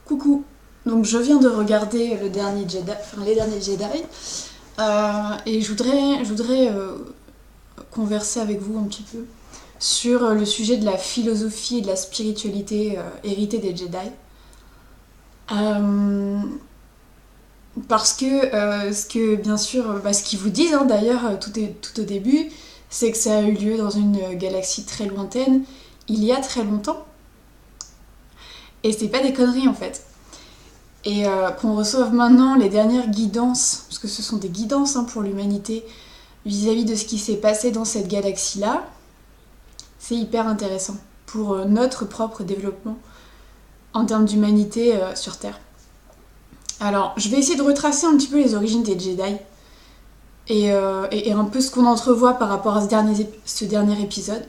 Coucou. Donc je viens de regarder le dernier Jedi, enfin les derniers Jedi, et je voudrais converser avec vous un petit peu sur le sujet de la philosophie et de la spiritualité héritée des Jedi. Euh, Parce que bien sûr, ce qu'ils vous disent d'ailleurs tout au début, c'est que ça a eu lieu dans une galaxie très lointaine, il y a très longtemps, et c'est pas des conneries en fait. Et qu'on reçoive maintenant les dernières guidances, parce que ce sont des guidances pour l'humanité, vis-à-vis de ce qui s'est passé dans cette galaxie-là, c'est hyper intéressant pour notre propre développement en termes d'humanité sur Terre. Alors, je vais essayer de retracer un petit peu les origines des Jedi et un peu ce qu'on entrevoit par rapport à ce dernier épisode.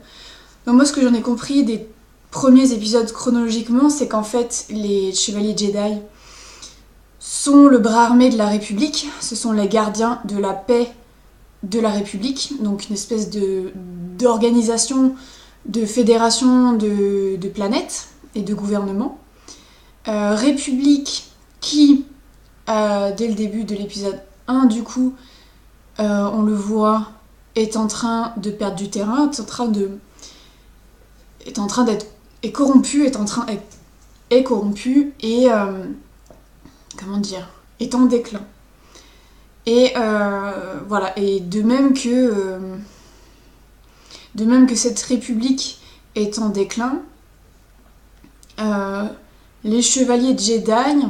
Donc moi, ce que j'en ai compris des premiers épisodes chronologiquement, c'est qu'en fait, les chevaliers Jedi sont le bras armé de la République, ce sont les gardiens de la paix de la République, donc une espèce d'organisation, de fédération de planètes et de gouvernements. République qui, dès le début de l'épisode 1, du coup, on le voit, est en train de perdre du terrain, est corrompu, est corrompu et comment dire, est en déclin. Et voilà, et de même que cette république est en déclin, les chevaliers Jedi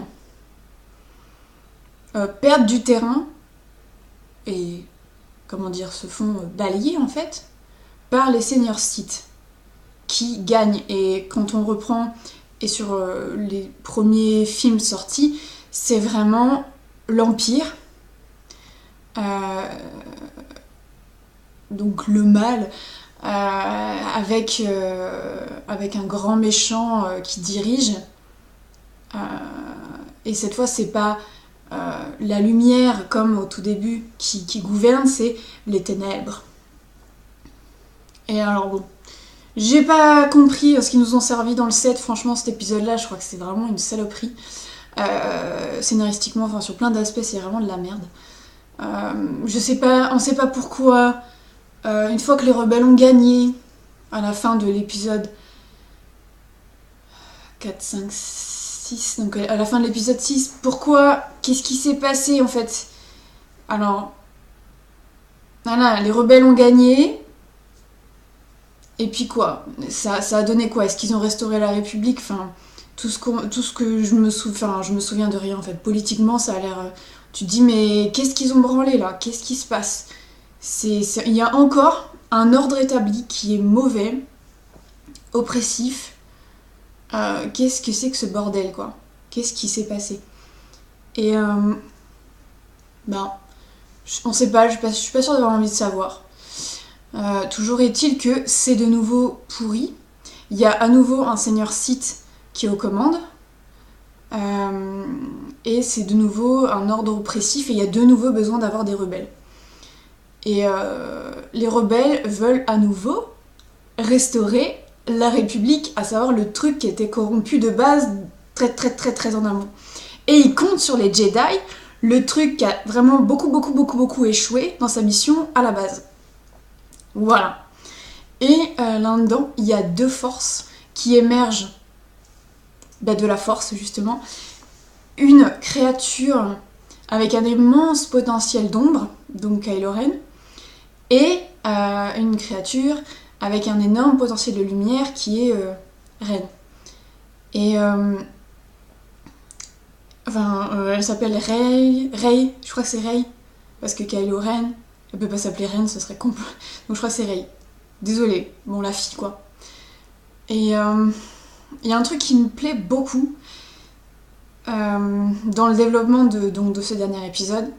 perdent du terrain et comment dire, se font balayer en fait par les seigneurs Sith qui gagnent. Et quand on reprend et sur les premiers films sortis, c'est vraiment l'Empire, donc le mal, avec un grand méchant qui dirige. Et cette fois, c'est pas la lumière comme au tout début qui gouverne, c'est les ténèbres. Et alors bon, j'ai pas compris ce qu'ils nous ont servi dans le set. Franchement, cet épisode-là, je crois que c'est vraiment une saloperie. Scénaristiquement, enfin sur plein d'aspects, c'est vraiment de la merde. Je sais pas, on sait pas pourquoi. Une fois que les rebelles ont gagné, à la fin de l'épisode 4, 5, 6, donc à la fin de l'épisode 6, pourquoi, qu'est-ce qui s'est passé en fait? Alors, voilà, les rebelles ont gagné, et puis quoi? Ça a donné quoi? Est-ce qu'ils ont restauré la République? Enfin, tout ce que je me souviens de rien en fait. Politiquement, ça a l'air. Tu te dis, mais qu'est-ce qu'ils ont branlé là? Qu'est-ce qui se passe? Il y a encore un ordre établi qui est mauvais, oppressif. Qu'est-ce que c'est que ce bordel quoi? Qu'est-ce qui s'est passé? Et on sait pas, je suis pas sûre d'avoir envie de savoir. Toujours est-il que c'est de nouveau pourri. Il y a à nouveau un seigneur Sith qui est aux commandes. Et c'est de nouveau un ordre oppressif et il y a de nouveau besoin d'avoir des rebelles. Et les rebelles veulent à nouveau restaurer la République, à savoir le truc qui était corrompu de base très très très très en amont. Et ils comptent sur les Jedi, le truc qui a vraiment beaucoup échoué dans sa mission à la base. Voilà. Et là-dedans, il y a deux forces qui émergent de la force justement. Une créature avec un immense potentiel d'ombre, donc Kylo Ren, et une créature avec un énorme potentiel de lumière qui est Ren. Et elle s'appelle Rey, je crois que c'est Rey, parce que Kylo Ren, elle peut pas s'appeler Ren, ce serait con. Donc je crois que c'est Rey. Désolée, bon la fille quoi. Et il y a un truc qui me plaît beaucoup dans le développement de ce dernier épisode.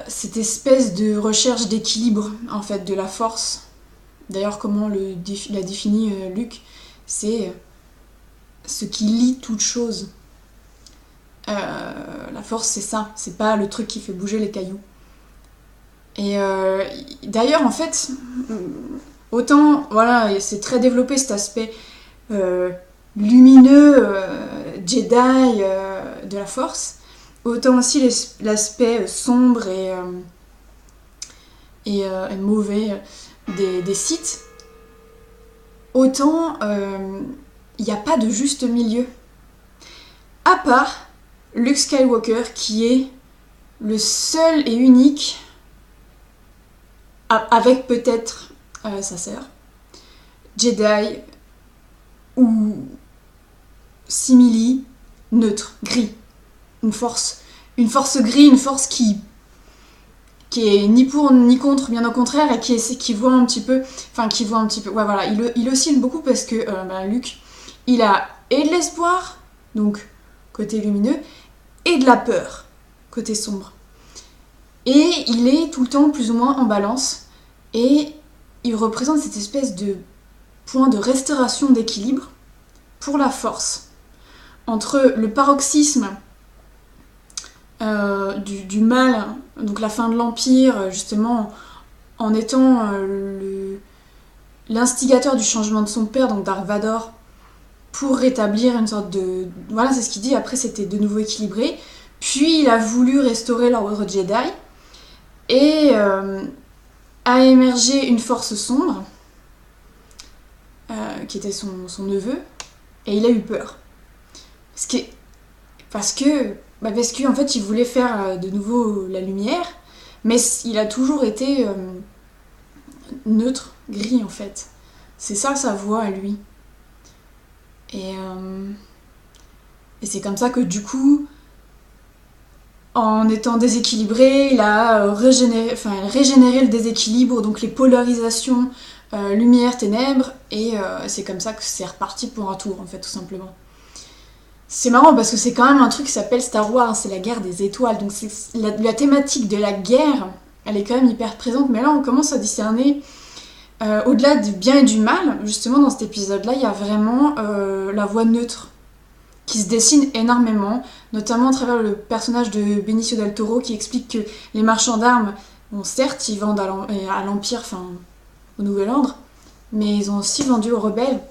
Cette espèce de recherche d'équilibre en fait de la force. D'ailleurs comment l'a défini Luke, c'est ce qui lie toute chose. La force c'est ça, c'est pas le truc qui fait bouger les cailloux. Et d'ailleurs en fait, autant voilà, c'est très développé cet aspect lumineux Jedi de la Force, autant aussi l'aspect sombre et mauvais des Sith, autant il n'y a pas de juste milieu. À part Luke Skywalker qui est le seul et unique, avec peut-être sa sœur, Jedi ou simili, neutre, gris. Une force gris, une force qui est ni pour ni contre, bien au contraire, et qui voit un petit peu, ouais voilà, il oscille beaucoup parce que Luke, il a et de l'espoir, donc côté lumineux, et de la peur, côté sombre. Et il est tout le temps plus ou moins en balance, et il représente cette espèce de point de restauration d'équilibre pour la force, entre le paroxysme du mal, donc la fin de l'Empire, justement, en étant l'instigateur du changement de son père, donc Dark Vador, pour rétablir une sorte de... Voilà, c'est ce qu'il dit, après c'était de nouveau équilibré. Puis il a voulu restaurer l'ordre Jedi, et a émergé une force sombre, qui était son neveu, et il a eu peur. Parce qu'en fait il voulait faire de nouveau la lumière, mais il a toujours été neutre, gris en fait. C'est ça sa voix à lui. Et c'est comme ça que du coup, en étant déséquilibré, il a régénéré le déséquilibre, donc les polarisations lumière-ténèbres, et c'est comme ça que c'est reparti pour un tour en fait, tout simplement. C'est marrant parce que c'est quand même un truc qui s'appelle Star Wars, c'est la guerre des étoiles, donc la thématique de la guerre, elle est quand même hyper présente, mais là on commence à discerner, au-delà du bien et du mal, justement dans cet épisode-là, il y a vraiment la voie neutre qui se dessine énormément, notamment à travers le personnage de Benicio del Toro qui explique que les marchands d'armes, bon certes ils vendent à l'Empire, enfin au Nouvel Ordre, mais ils ont aussi vendu aux rebelles.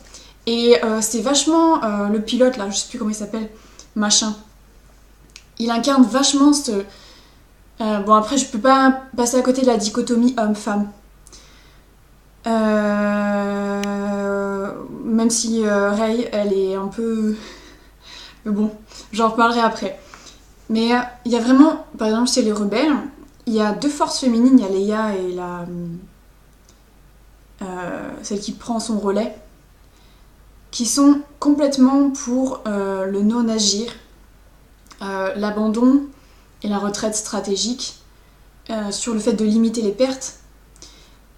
Et c'est vachement le pilote là, je sais plus comment il s'appelle, machin. Il incarne vachement ce... bon après je peux pas passer à côté de la dichotomie homme-femme. Même si Rey, elle est un peu... Mais bon, j'en reparlerai après. Mais il y a vraiment, par exemple chez les rebelles, il y a deux forces féminines, il y a Leia et celle qui prend son relais, qui sont complètement pour le non-agir, l'abandon et la retraite stratégique, sur le fait de limiter les pertes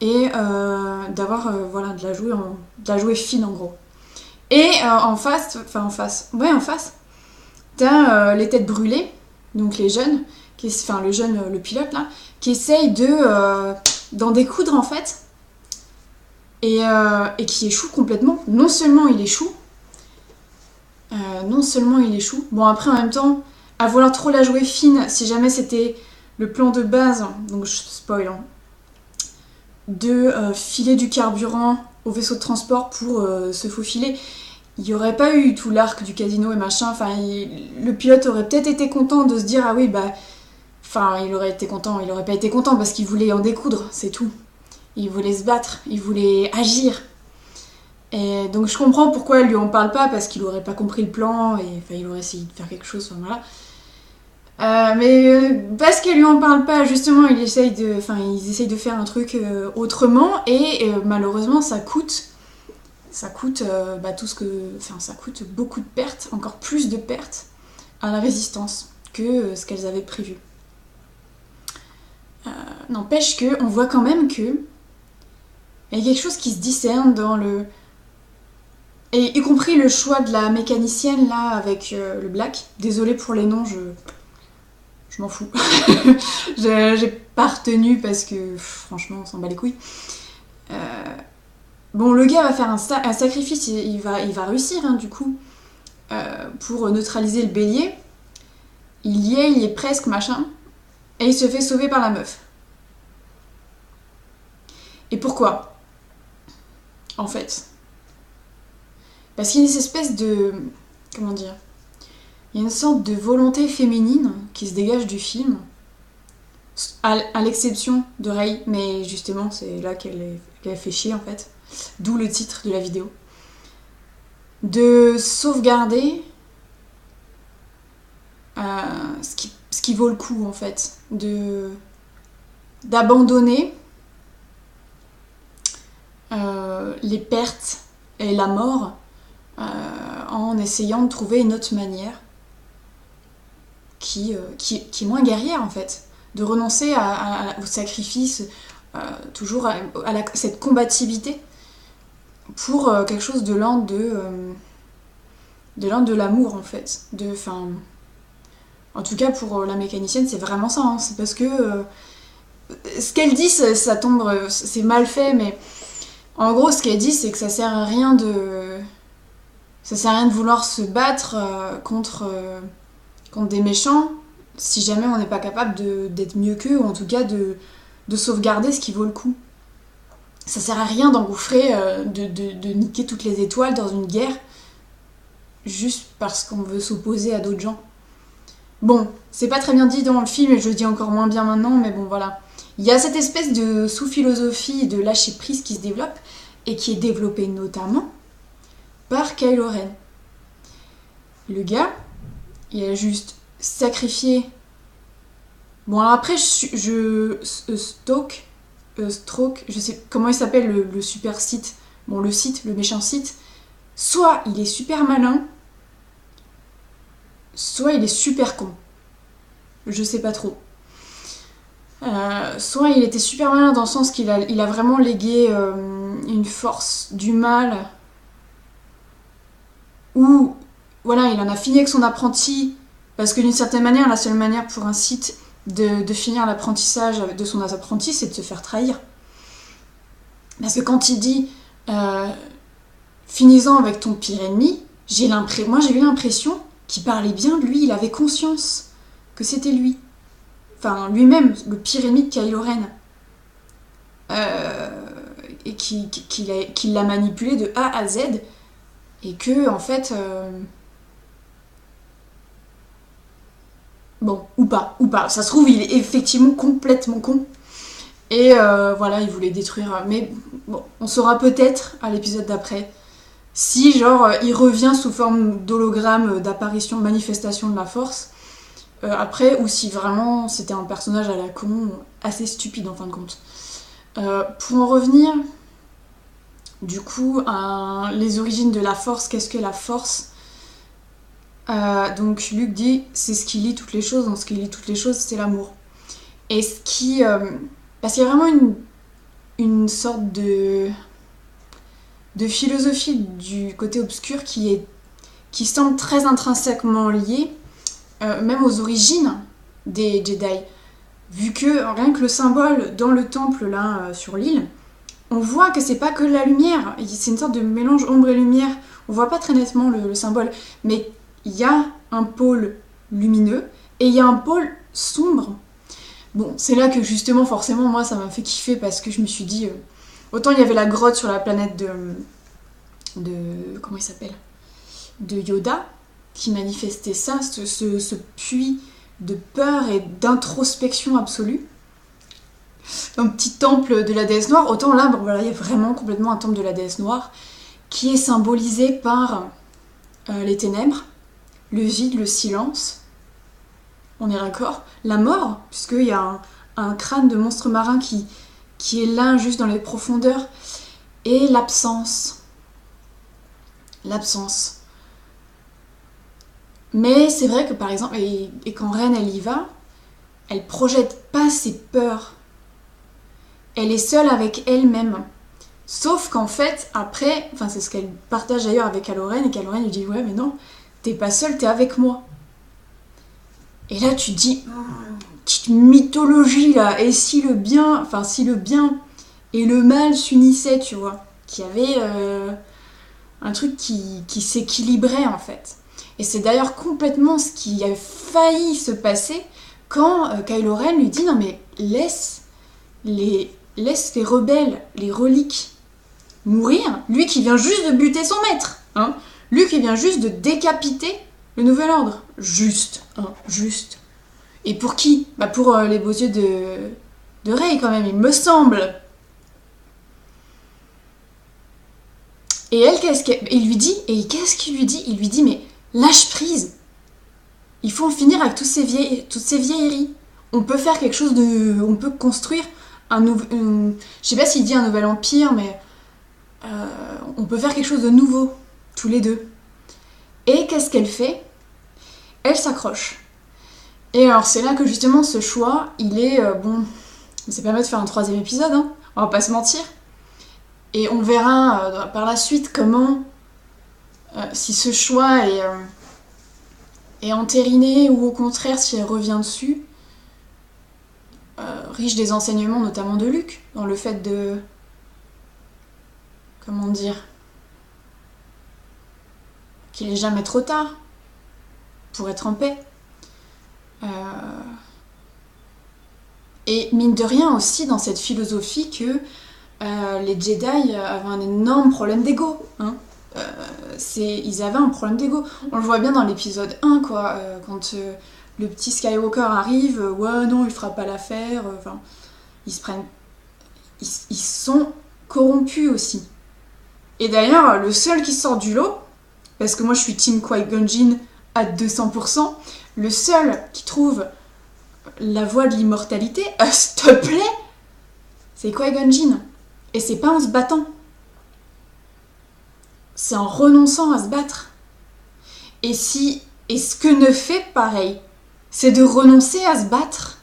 et d'avoir de la jouer fine en gros. Et en face, t'as les têtes brûlées, donc les jeunes, le pilote là, qui essaye d'en découdre en fait, et qui échoue complètement. Non seulement il échoue, bon après en même temps, à vouloir trop la jouer fine, si jamais c'était le plan de base, donc je spoil, de filer du carburant au vaisseau de transport pour se faufiler, il n'y aurait pas eu tout l'arc du casino et machin, le pilote aurait peut-être été content de se dire ah oui il aurait pas été content parce qu'il voulait en découdre, c'est tout. Il voulait se battre, il voulait agir. Et donc je comprends pourquoi elle lui en parle pas, parce qu'il aurait pas compris le plan, et il aurait essayé de faire quelque chose, voilà. Mais parce qu'elle lui en parle pas, justement, ils essayent de faire un truc autrement, et malheureusement ça coûte ça coûte beaucoup de pertes, encore plus de pertes à la résistance que ce qu'elles avaient prévu. N'empêche qu'on voit quand même que il y a quelque chose qui se discerne dans le... Et y compris le choix de la mécanicienne là avec le Black. Désolée pour les noms, je m'en fous. J'ai pas retenu parce que franchement on s'en bat les couilles. Bon, le gars va faire un sacrifice, il va réussir du coup pour neutraliser le bélier. Il y est presque machin, et il se fait sauver par la meuf. Et pourquoi ? En fait, parce qu'il y a une espèce de... Comment dire ? Il y a une sorte de volonté féminine qui se dégage du film, à l'exception de Rey, mais justement c'est là qu'elle fait chier en fait, d'où le titre de la vidéo, de sauvegarder ce qui vaut le coup en fait, d'abandonner les pertes et la mort en essayant de trouver une autre manière qui est moins guerrière en fait, de renoncer au sacrifice, toujours à cette combativité pour quelque chose de l'ordre de l'amour en fait. En tout cas pour la mécanicienne c'est vraiment ça, hein. C'est parce que ce qu'elle dit ça tombe, c'est mal fait, mais en gros ce qu'elle dit c'est que ça sert à rien de vouloir se battre contre des méchants si jamais on n'est pas capable d'être mieux qu'eux, ou en tout cas de sauvegarder ce qui vaut le coup. Ça sert à rien d'engouffrer, de niquer toutes les étoiles dans une guerre juste parce qu'on veut s'opposer à d'autres gens. Bon, c'est pas très bien dit dans le film et je le dis encore moins bien maintenant, mais bon voilà. Il y a cette espèce de sous-philosophie de lâcher prise qui se développe et qui est développée notamment par Kylo Ren. Le gars, il a juste sacrifié. Bon, alors après, Stroke, je sais comment il s'appelle le super site. Bon, le méchant site. Soit il est super malin, soit il est super con. Je sais pas trop. Soit il était super malin dans le sens qu'il a vraiment légué une force du mal, ou voilà, il en a fini avec son apprenti, parce que d'une certaine manière, la seule manière pour un Sith de finir l'apprentissage de son apprenti, c'est de se faire trahir. Parce que quand il dit finissant avec ton pire ennemi, moi j'ai eu l'impression qu'il parlait bien de lui, il avait conscience que c'était lui. Enfin, lui-même, le pire ennemi de Kylo Ren. Et qu'il l'a manipulé de A à Z, et que, en fait... Bon, ou pas. Ça se trouve, il est effectivement complètement con. Et voilà, il voulait détruire... Mais bon, on saura peut-être à l'épisode d'après si, genre, il revient sous forme d'hologramme, d'apparition, de manifestation de la force, après, ou si vraiment c'était un personnage à la con, assez stupide en fin de compte. Pour en revenir, du coup, à les origines de la force, qu'est-ce que la force ? Donc Luke dit, c'est ce qui lie toutes les choses, dans ce qui lie toutes les choses, c'est l'amour. Et ce qui... parce qu'il y a vraiment une sorte de philosophie du côté obscur qui semble très intrinsèquement liée, même aux origines des Jedi. Vu que rien que le symbole dans le temple là sur l'île, on voit que c'est pas que de la lumière, c'est une sorte de mélange ombre et lumière. On voit pas très nettement le symbole, mais il y a un pôle lumineux et il y a un pôle sombre. Bon, c'est là que justement, forcément, moi ça m'a fait kiffer parce que je me suis dit, autant il y avait la grotte sur la planète de comment il s'appelle, de Yoda, qui manifestait ça, ce puits de peur et d'introspection absolue. Un petit temple de la déesse noire, autant là, bon voilà, il y a vraiment complètement un temple de la déesse noire qui est symbolisé par les ténèbres, le vide, le silence, on est d'accord, la mort, puisqu'il y a un crâne de monstre marin qui est là, juste dans les profondeurs, et l'absence. Mais c'est vrai que par exemple, et quand Ren elle y va, elle projette pas ses peurs. Elle est seule avec elle-même. Sauf qu'en fait, après, enfin c'est ce qu'elle partage d'ailleurs avec Kylo Ren, et Kylo Ren lui dit ouais mais non, t'es pas seule, t'es avec moi. Et là tu te dis, petite mythologie là, et si le bien et le mal s'unissaient, tu vois, qu'il y avait un truc qui s'équilibrait en fait. Et c'est d'ailleurs complètement ce qui a failli se passer quand Kylo Ren lui dit non mais laisse les rebelles, les reliques mourir, lui qui vient juste de buter son maître, hein, lui qui vient juste de décapiter Le nouvel ordre. Juste, hein, juste. Et pour qui? Bah pour les beaux yeux de Rey quand même, il me semble. Et elle, il lui dit, et qu'est-ce qu'il lui dit? Il lui dit, mais lâche prise. Il faut en finir avec toutes ces vieilleries. On peut faire quelque chose de... On peut construire un nouveau... Je sais pas s'il dit un nouvel empire, mais... on peut faire quelque chose de nouveau, tous les deux. Et qu'est-ce qu'elle fait? Elle s'accroche. Et alors c'est là que justement ce choix, il est... bon, ça permet de faire un 3e épisode, hein, on va pas se mentir. Et on verra par la suite comment... si ce choix est entériné ou au contraire si elle revient dessus. Riche des enseignements notamment de Luke, dans le fait de... Comment dire? Qu'il est jamais trop tard pour être en paix. Et mine de rien aussi dans cette philosophie que les Jedi avaient un énorme problème d'ego. Hein. Ils avaient un problème d'ego. On le voit bien dans l'épisode 1, quoi, quand le petit Skywalker arrive, ouais non, il fera pas l'affaire. Enfin, ils se prennent... Ils sont corrompus aussi. Et d'ailleurs, le seul qui sort du lot, parce que moi je suis team Qui-Gon Jinn à 200%, le seul qui trouve la voie de l'immortalité, s'il te plaît, c'est Qui-Gon Jinn. Et c'est pas en se battant. C'est en renonçant à se battre. Et ce que ne fait pareil, c'est de renoncer à se battre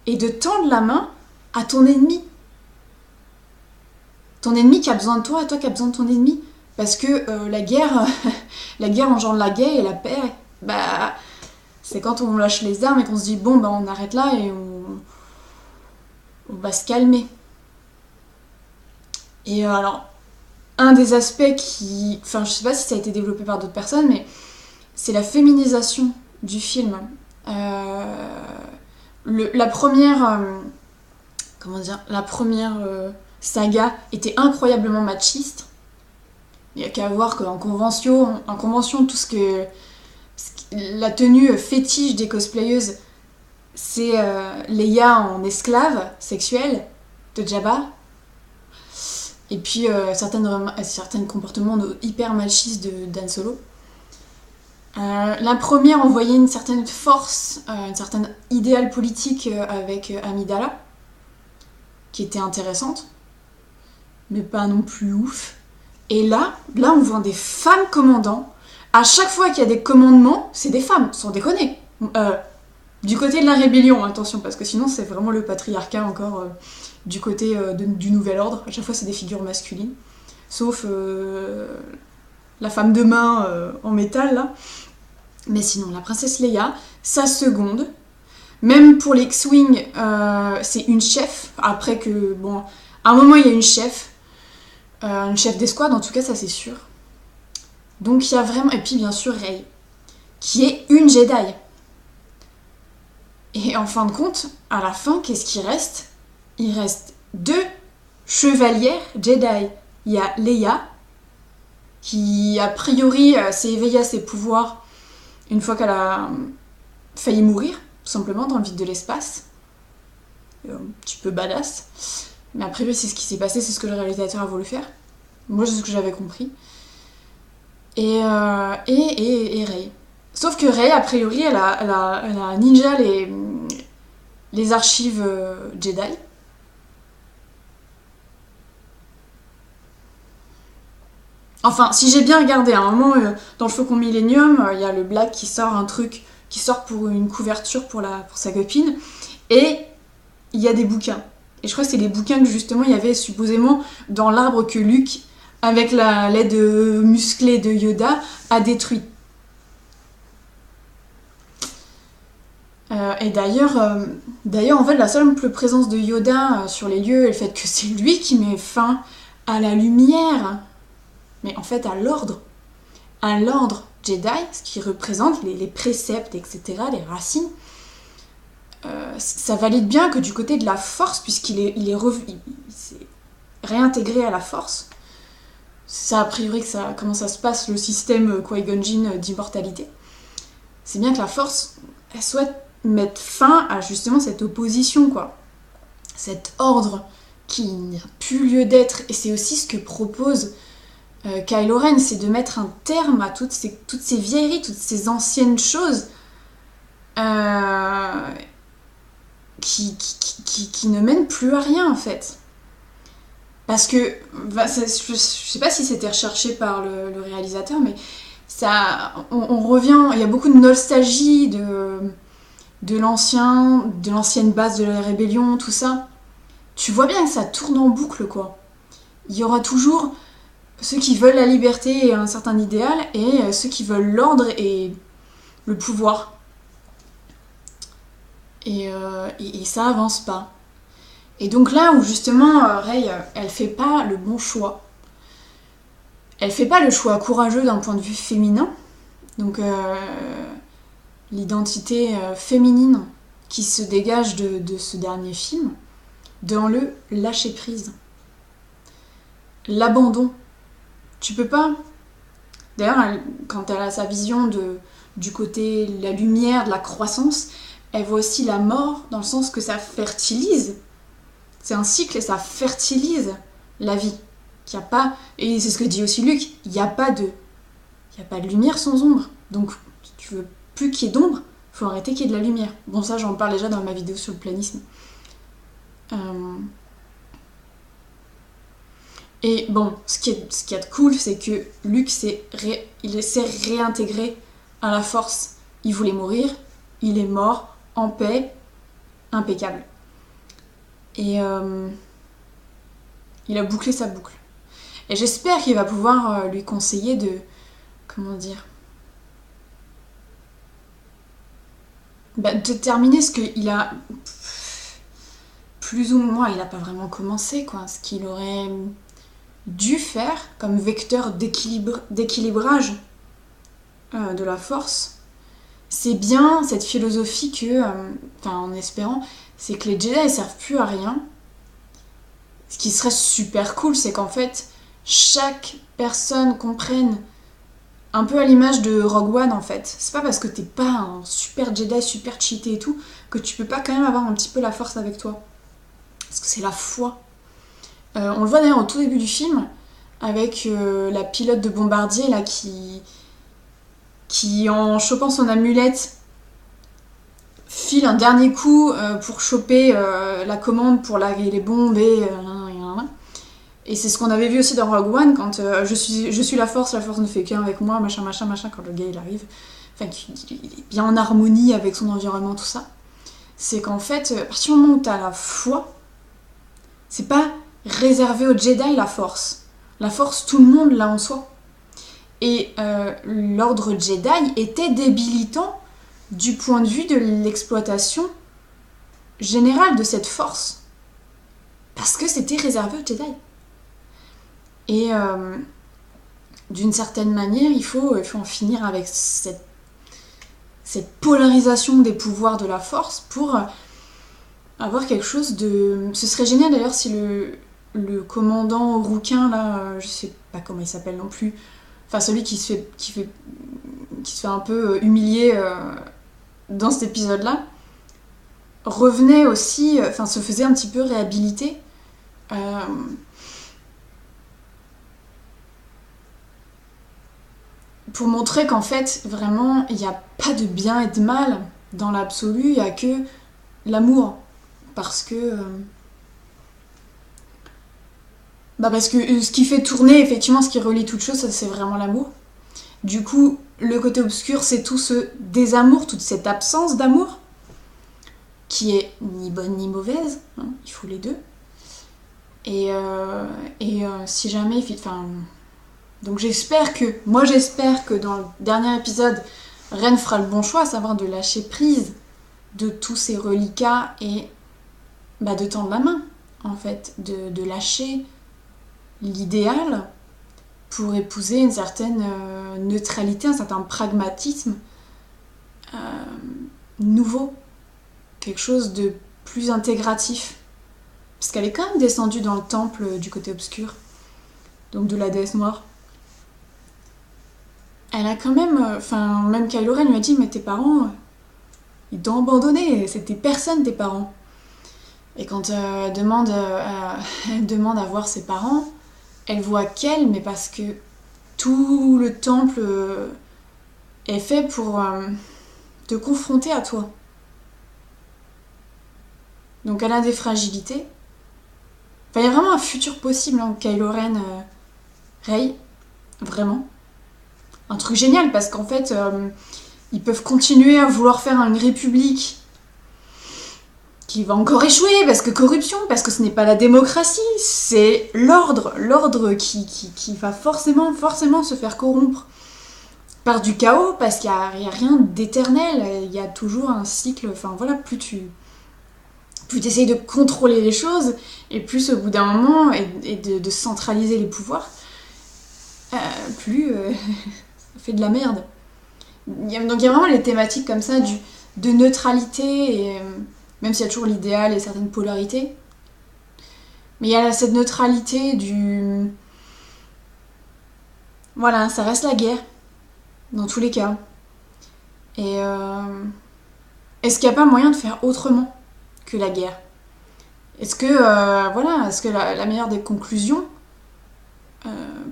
et de tendre la main à ton ennemi. Ton ennemi qui a besoin de toi et toi qui as besoin de ton ennemi. Parce que la guerre engendre la guerre et la paix, bah, c'est quand on lâche les armes et qu'on se dit bon, bah, on arrête là et on va se calmer. Et alors, un des aspects qui... Enfin, je sais pas si ça a été développé par d'autres personnes, mais c'est la féminisation du film. La première... comment dire? La première saga était incroyablement machiste. Il n'y a qu'à voir qu'en convention, tout ce que... La tenue fétiche des cosplayeuses, c'est Leia en esclave sexuelle de Jabba. Et puis certains comportements hyper machistes de Dan Solo. La première envoyait une certaine force, une certaine idéal politique avec Amidala, qui était intéressante, mais pas non plus ouf. Et là on voit des femmes commandants. À chaque fois qu'il y a des commandements, c'est des femmes, sans déconner. Du côté de la rébellion, attention, parce que sinon c'est vraiment le patriarcat encore du côté du nouvel ordre. À chaque fois c'est des figures masculines, sauf la femme de main en métal là. Mais sinon la princesse Leia, sa seconde, même pour les X-Wing, c'est une chef. Après que, bon, à un moment il y a une chef d'escouade en tout cas, ça c'est sûr. Donc il y a vraiment... Et puis bien sûr Rey, qui est une Jedi. Et en fin de compte, à la fin, qu'est-ce qui reste? Il reste 2 chevalières Jedi. Il y a Leia, qui a priori s'est éveillée à ses pouvoirs une fois qu'elle a failli mourir, tout simplement, dans le vide de l'espace. Un petit peu badass. Mais a priori, c'est ce qui s'est passé, c'est ce que le réalisateur a voulu faire. Moi, c'est ce que j'avais compris. Et Rey. Sauf que Rey, a priori, elle a ninja les archives Jedi. Enfin, si j'ai bien regardé, à un moment, dans le Faucon Millenium, il y a le Black qui sort un truc, qui sort pour une couverture pour sa copine, et il y a des bouquins. Et je crois que c'est les bouquins que justement il y avait supposément dans l'arbre que Luke, avec l'aide musclée de Yoda, a détruit. Et d'ailleurs, en fait, la simple présence de Yoda sur les lieux, et le fait que c'est lui qui met fin à la lumière, mais en fait à l'ordre Jedi, ce qui représente les préceptes, etc., les racines, ça valide bien que du côté de la force, puisqu'il s'est réintégré à la force. C'est ça a priori comment ça se passe, le système Qui-Gon Jinn d'immortalité. c'est bien que la Force, elle souhaite mettre fin à justement cette opposition, quoi. Cet ordre qui n'a plus lieu d'être. Et c'est aussi ce que propose Kylo Ren, c'est de mettre un terme à toutes ces vieilleries, toutes ces anciennes choses qui ne mènent plus à rien, en fait. Parce que, je sais pas si c'était recherché par le réalisateur, mais on revient, il y a beaucoup de nostalgie de l'ancienne base de la rébellion, tout ça. Tu vois bien que ça tourne en boucle, quoi. Il y aura toujours ceux qui veulent la liberté et un certain idéal, et ceux qui veulent l'ordre et le pouvoir. Et ça avance pas. Et donc là où justement Rey, elle fait pas le bon choix. Elle fait pas le choix courageux d'un point de vue féminin. Donc l'identité féminine qui se dégage de ce dernier film, dans le lâcher prise. L'abandon. Tu peux pas. D'ailleurs, quand elle a sa vision du côté de la lumière, de la croissance, elle voit aussi la mort dans le sens que ça fertilise. C'est un cycle et ça fertilise la vie. Qu'il y a pas, et c'est ce que dit aussi Luke, il n'y a pas de lumière sans ombre. Donc, si tu veux plus qu'il y ait d'ombre, il faut arrêter qu'il y ait de la lumière. Bon, ça, j'en parle déjà dans ma vidéo sur le planisme. Et bon, ce qui est de cool, c'est que Luke s'est réintégré à la Force. Il voulait mourir, il est mort, en paix, impeccable. Et il a bouclé sa boucle. Et j'espère qu'il va pouvoir lui conseiller de... Comment dire, de terminer ce qu'il a... Plus ou moins, il n'a pas vraiment commencé, quoi. Ce qu'il aurait dû faire comme vecteur d'équilibrage de la Force. C'est bien cette philosophie que, en espérant, c'est que les Jedi ne servent plus à rien. Ce qui serait super cool, c'est qu'en fait, chaque personne comprenne, un peu à l'image de Rogue One, en fait. C'est pas parce que t'es pas un super Jedi, super cheaté et tout, que tu peux pas quand même avoir un petit peu la Force avec toi. Parce que c'est la foi. On le voit d'ailleurs au tout début du film, avec la pilote de bombardier, là, qui en chopant son amulette, file un dernier coup pour choper la commande pour larguer les bombes et c'est ce qu'on avait vu aussi dans Rogue One quand je suis la force ne fait qu'un avec moi, machin, quand le gars il arrive, enfin il est bien en harmonie avec son environnement, tout ça. C'est qu'en fait, à partir du moment où t'as la foi, c'est pas réservé aux Jedi la force. La force, tout le monde l'a en soi. Et l'ordre Jedi était débilitant du point de vue de l'exploitation générale de cette force. Parce que c'était réservé aux Jedi. Et d'une certaine manière, il faut en finir avec cette polarisation des pouvoirs de la force pour avoir quelque chose de... Ce serait génial d'ailleurs si le commandant rouquin, là, je sais pas comment il s'appelle non plus, enfin celui qui se fait un peu humilier dans cet épisode-là, revenait aussi, se faisait un petit peu réhabiliter. Pour montrer qu'en fait, vraiment, il n'y a pas de bien et de mal dans l'absolu, il n'y a que l'amour. Parce que ce qui fait tourner, effectivement, ce qui relie toute chose, ça, c'est vraiment l'amour. Du coup, le côté obscur, c'est tout ce désamour, toute cette absence d'amour, qui est ni bonne ni mauvaise, hein, il faut les deux. Et si jamais... Donc j'espère que dans le dernier épisode, Ren fera le bon choix, à savoir de lâcher prise de tous ces reliquats et de tendre la main, en fait, de lâcher l'idéal pour épouser une certaine neutralité, un certain pragmatisme nouveau, quelque chose de plus intégratif. Parce qu'elle est quand même descendue dans le temple du côté obscur, donc de la déesse noire. elle a quand même... Enfin, même Kylo Ren lui a dit, mais tes parents, ils t'ont abandonné, c'était personne tes parents. Et quand elle demande à voir ses parents, elle voit qu'elle, mais parce que tout le temple est fait pour te confronter à toi. Donc elle a des fragilités. Enfin, il y a vraiment un futur possible, hein, Kylo Ren, Rey, vraiment. Un truc génial, parce qu'en fait, ils peuvent continuer à vouloir faire une république qui va encore échouer, parce que corruption, parce que ce n'est pas la démocratie, c'est l'ordre qui va forcément se faire corrompre par du chaos, parce qu'il n'y a rien d'éternel, il y a toujours un cycle, enfin voilà, plus tu essayes de contrôler les choses, et plus au bout d'un moment, et de centraliser les pouvoirs, plus ça fait de la merde. Donc il y a vraiment les thématiques comme ça, de neutralité, et même s'il y a toujours l'idéal et certaines polarités. Mais il y a cette neutralité du... Voilà, ça reste la guerre, dans tous les cas. Et est-ce qu'il n'y a pas moyen de faire autrement que la guerre? Est-ce que, est-ce que la meilleure des conclusions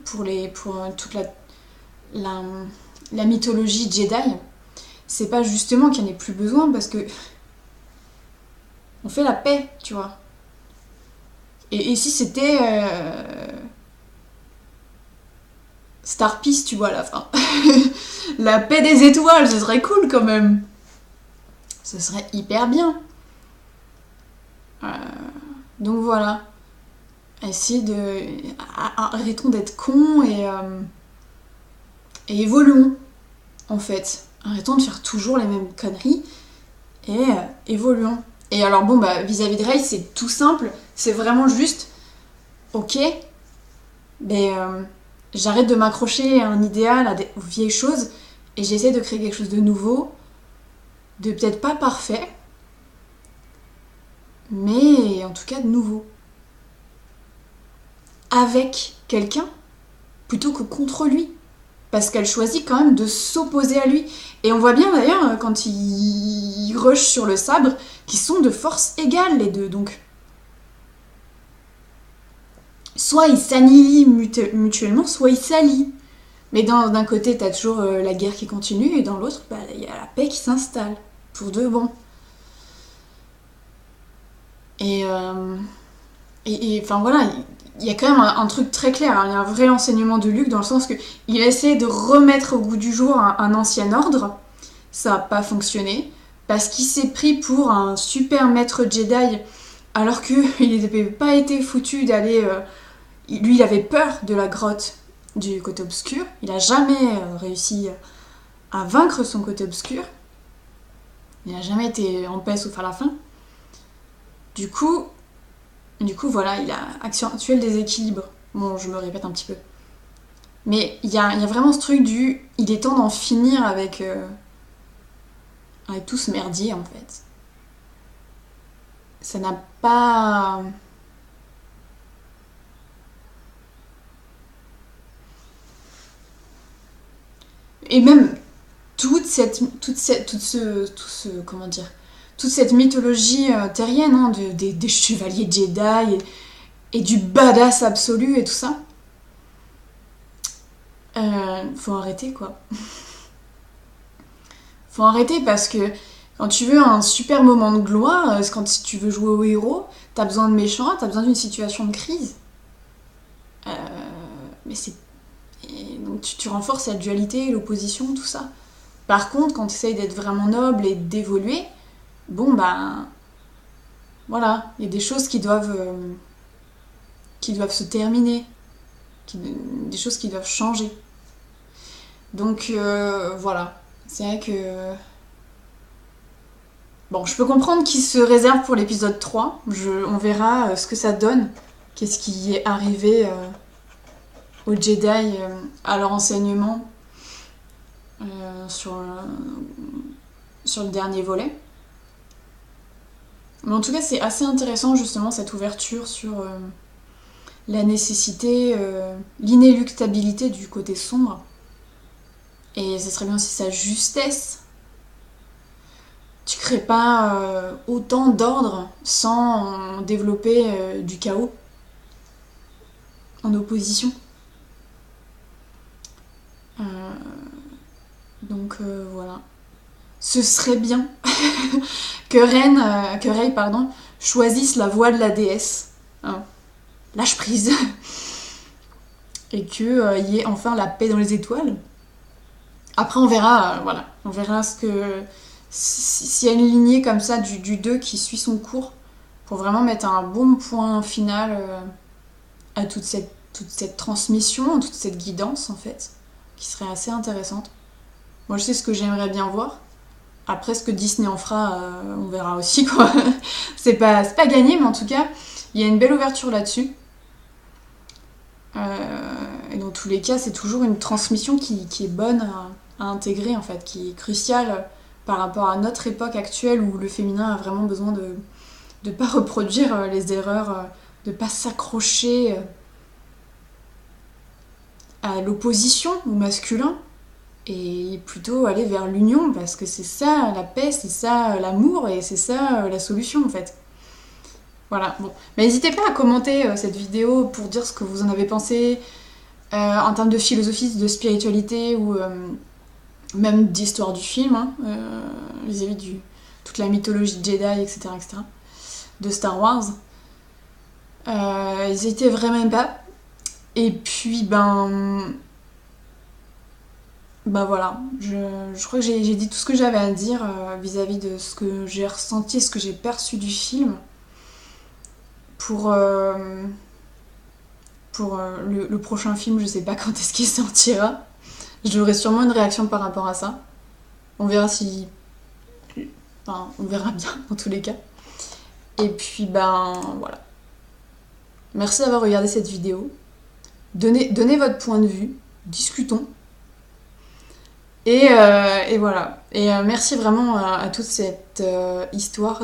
pour toute la mythologie Jedi, c'est pas justement qu'il n'y en ait plus besoin, parce que on fait la paix, tu vois. Et si c'était Star Peace, tu vois, à la fin. La paix des étoiles, ce serait cool quand même. Ce serait hyper bien. Donc voilà. Arrêtons d'être cons et évoluons, en fait. Arrêtons de faire toujours les mêmes conneries et évoluons. Et alors bon, vis-à-vis de Rey, c'est tout simple. C'est vraiment juste, ok, mais j'arrête de m'accrocher à un idéal, aux vieilles choses, et j'essaie de créer quelque chose de nouveau, de peut-être pas parfait, mais en tout cas de nouveau. Avec quelqu'un, plutôt que contre lui. Parce qu'elle choisit quand même de s'opposer à lui. Et on voit bien d'ailleurs, quand ils rushent sur le sabre, qu'ils sont de force égale, les deux. Donc, soit ils s'annihilent mutuellement, soit ils s'allient. Mais d'un côté, t'as toujours la guerre qui continue, et dans l'autre, il y a la paix qui s'installe. Pour de bon. Et enfin voilà, il y a quand même un truc très clair, hein. Il y a un vrai enseignement de Luke dans le sens qu'il essaie de remettre au goût du jour un ancien ordre. Ça n'a pas fonctionné, parce qu'il s'est pris pour un super maître Jedi, alors qu'il n'avait pas été foutu d'aller... lui, il avait peur de la grotte du côté obscur. Il n'a jamais réussi à vaincre son côté obscur. Il n'a jamais été en paix sauf à la fin. Du coup, voilà, il a accentué le déséquilibre. Bon, je me répète un petit peu. Mais il y a vraiment ce truc il est temps d'en finir avec tout ce merdier, en fait. Ça n'a pas... Et même toute cette mythologie terrienne, hein, des chevaliers Jedi et du badass absolu et tout ça. Faut arrêter, quoi. Faut arrêter, parce que quand tu veux un super moment de gloire, quand tu veux jouer au héros, t'as besoin de méchants, t'as besoin d'une situation de crise. Mais c'est... Et donc tu renforces la dualité, l'opposition, tout ça. Par contre, quand tu essayes d'être vraiment noble et d'évoluer, bon voilà, il y a des choses qui doivent se terminer, des choses qui doivent changer. Donc voilà, c'est vrai que... Bon, je peux comprendre qu'il se réserve pour l'épisode 3, on verra ce que ça donne, qu'est-ce qui est arrivé aux Jedi, à leur enseignement sur le dernier volet. Mais en tout cas, c'est assez intéressant, justement, cette ouverture sur la nécessité, l'inéluctabilité du côté sombre, Et ce serait bien aussi sa justesse. Tu crées pas autant d'ordre sans développer du chaos en opposition. Donc voilà. Ce serait bien que Rey choisisse la voie de la déesse. Hein. Lâche prise. Et qu'il y ait enfin la paix dans les étoiles. Après, on verra, voilà. On verra s'il y a une lignée comme ça du 2 qui suit son cours pour vraiment mettre un bon point final à toute cette transmission, toute cette guidance, en fait, qui serait assez intéressante. Moi, je sais ce que j'aimerais bien voir. Après, ce que Disney en fera, on verra aussi, quoi. c'est pas gagné, mais en tout cas, il y a une belle ouverture là-dessus. Et dans tous les cas, c'est toujours une transmission qui est bonne à intégrer, en fait, qui est cruciale par rapport à notre époque actuelle où le féminin a vraiment besoin de ne pas reproduire les erreurs, de ne pas s'accrocher à l'opposition au masculin, et plutôt aller vers l'union, parce que c'est ça la paix, c'est ça l'amour, et c'est ça la solution, en fait. Voilà, bon. Mais n'hésitez pas à commenter cette vidéo pour dire ce que vous en avez pensé en termes de philosophie, de spiritualité ou même d'histoire du film, hein, vis-à-vis de toute la mythologie Jedi, etc., de Star Wars. N'hésitez vraiment pas. Et puis, ben voilà, je crois que j'ai dit tout ce que j'avais à dire vis-à-vis de ce que j'ai ressenti, ce que j'ai perçu du film. Pour le prochain film, je sais pas quand est-ce qu'il sortira. J'aurai sûrement une réaction par rapport à ça. On verra si... Enfin, on verra bien, dans tous les cas. Et puis, ben, voilà. Merci d'avoir regardé cette vidéo. Donnez votre point de vue. Discutons. Et voilà. Et merci vraiment à toute cette histoire